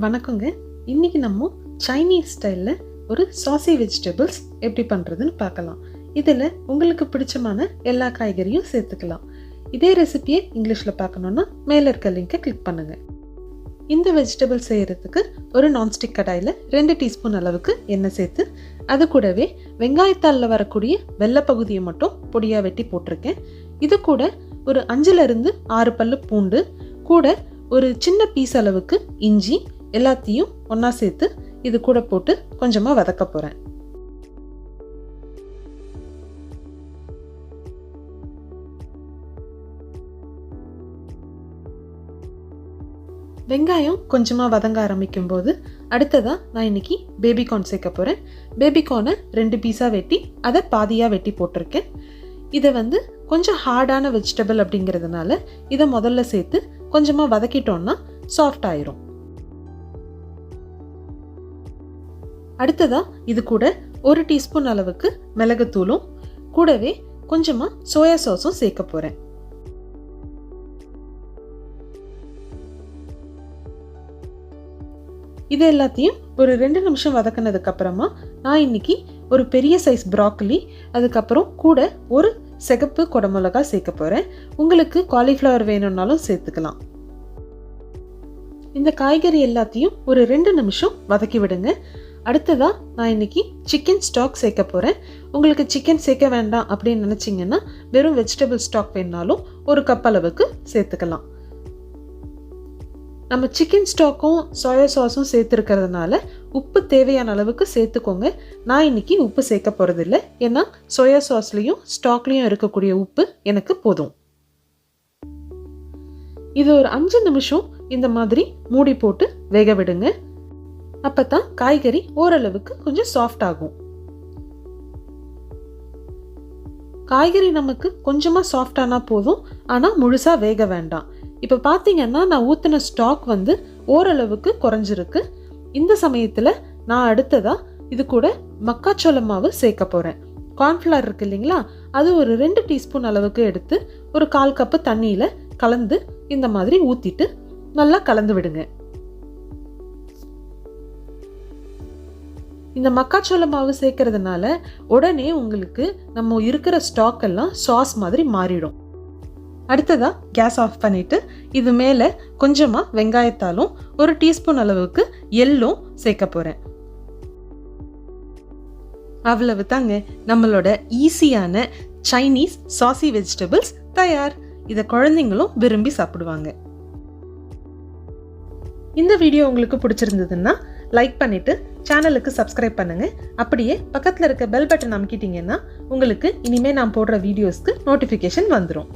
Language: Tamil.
வணக்கங்க. இன்னைக்கு நம்ம சைனீஸ் ஸ்டைலில் ஒரு சாசி வெஜிடபிள்ஸ் எப்படி பண்ணுறதுன்னு பார்க்கலாம். இதில் உங்களுக்கு பிடிச்சமான எல்லா காய்கறியும் சேர்த்துக்கலாம். இதே ரெசிபியை இங்கிலீஷில் பார்க்கணுன்னா மேலே இருக்க லிங்கை கிளிக் பண்ணுங்கள். இந்த வெஜிடபிள் செய்கிறதுக்கு ஒரு நான்ஸ்டிக் கடாயில் 2 டீஸ்பூன் அளவுக்கு எண்ணெய் சேர்த்து அது கூடவே வெங்காயத்தாளில் வரக்கூடிய வெள்ளை பகுதியை மட்டும் பொடியாக வெட்டி போட்டிருக்கேன். இது கூட ஒரு 5லிருந்து 6 பல்லு பூண்டு, கூட ஒரு சின்ன பீஸ் அளவுக்கு இஞ்சி எல்லாத்தையும் ஒன்றா சேர்த்து இது கூட போட்டு கொஞ்சமாக வதக்க போகிறேன். வெங்காயம் கொஞ்சமாக வதங்க ஆரம்பிக்கும் போது அடுத்ததாக நான் இன்னைக்கு பேபிகார்ன் சேர்க்க போகிறேன். பேபிகார்னை 2 பீஸாக வெட்டி அதை பாதியாக வெட்டி போட்டிருக்கேன். இதை கொஞ்சம் ஹார்டான வெஜிடபிள் அப்படிங்கிறதுனால இதை முதல்ல சேர்த்து கொஞ்சமாக வதக்கிட்டோன்னா சாஃப்ட் ஆயிரும். அடுத்ததாக இது கூட 1 டீஸ்பூன் அளவுக்கு மிளகுத்தூளும் கூடவே கொஞ்சமாக சோயா சாஸும் சேர்க்க போகிறேன். இது எல்லாத்தையும் ஒரு 2 நிமிஷம் வதக்கினதுக்கு அப்புறமா நான் இன்னைக்கு ஒரு பெரிய சைஸ் ப்ராக்கலி, அதுக்கப்புறம் கூட ஒரு சிகப்பு குடமிளகா சேர்க்க போகிறேன். உங்களுக்கு காலிஃப்ளவர் வேணும்னாலும் சேர்த்துக்கலாம். இந்த காய்கறி எல்லாத்தையும் ஒரு 2 நிமிஷம் வதக்கி விடுங்க. அடுத்ததாக நான் இன்னைக்கு சிக்கன் ஸ்டாக் சேர்க்க போகிறேன். உங்களுக்கு சிக்கன் சேர்க்க வேண்டாம் அப்படின்னு நினச்சிங்கன்னா வெறும் வெஜிடபிள் ஸ்டாக் வேணாலும் 1 கப் அளவுக்கு சேர்த்துக்கலாம். நம்ம சிக்கன் ஸ்டாக்கும் சோயா சாஸும் சேர்த்துருக்கிறதுனால உப்பு தேவையான அளவுக்கு சேர்த்துக்கோங்க. நான் இன்னைக்கு உப்பு சேர்க்க போகிறதில்ல, ஏன்னா சோயா சாஸ்லேயும் ஸ்டாக்லேயும் இருக்கக்கூடிய உப்பு எனக்கு போதும். இது ஒரு 5 நிமிஷம் இந்த மாதிரி மூடி போட்டு வேக விடுங்க. அப்பதான் காய்கறி ஓரளவுக்கு கொஞ்சம் சாஃப்ட் ஆகும். காய்கறி நமக்கு கொஞ்சமா சாஃப்ட் ஆனா போதும், ஆனா முழுசா வேக வேண்டாம். இப்ப பாத்தீங்கன்னா நான் ஊத்தின ஸ்டாக் ஓரளவுக்கு குறைஞ்சிருக்கு. இந்த சமயத்துல நான் அடுத்ததா இது கூட மக்காச்சோள மாவு சேர்க்க போறேன். கார்ன்ஃபிளவர் இருக்கு இல்லைங்களா, அது ஒரு 2 டீஸ்பூன் அளவுக்கு எடுத்து ஒரு 1/4 கப்பு தண்ணியில கலந்து இந்த மாதிரி ஊத்திட்டு நல்லா கலந்து விடுங்க. இந்த மக்காச்சோள மாவு சேர்க்கறதுனால உடனே உங்களுக்கு நம்ம இருக்கிற ஸ்டாக் எல்லாம் சாஸ் மாதிரி மாறிடும். அடுத்ததா கேஸ் ஆஃப் பண்ணிட்டு இது மேல கொஞ்சமா வெங்காயத்தாலும் 1 டீஸ்பூன் அளவுக்கு எள்ளும் சேர்க்க போறேன். அவ்வளவு தாங்க, நம்மளோட ஈஸியான சைனீஸ் சாசி வெஜிடபிள்ஸ் தயார். இதை குழந்தைங்களும் விரும்பி சாப்பிடுவாங்க. இந்த வீடியோ உங்களுக்கு பிடிச்சிருந்ததுன்னா லைக் பண்ணிட்டு சேனலுக்கு சப்ஸ்கிரைப் பண்ணுங்க. அப்படியே பக்கத்துல இருக்க பெல் பட்டன் அமுக்கிட்டீங்கன்னா உங்களுக்கு இனிமே நான் போடுற வீடியோஸ்க்கு நோட்டிஃபிகேஷன் வந்துடும்.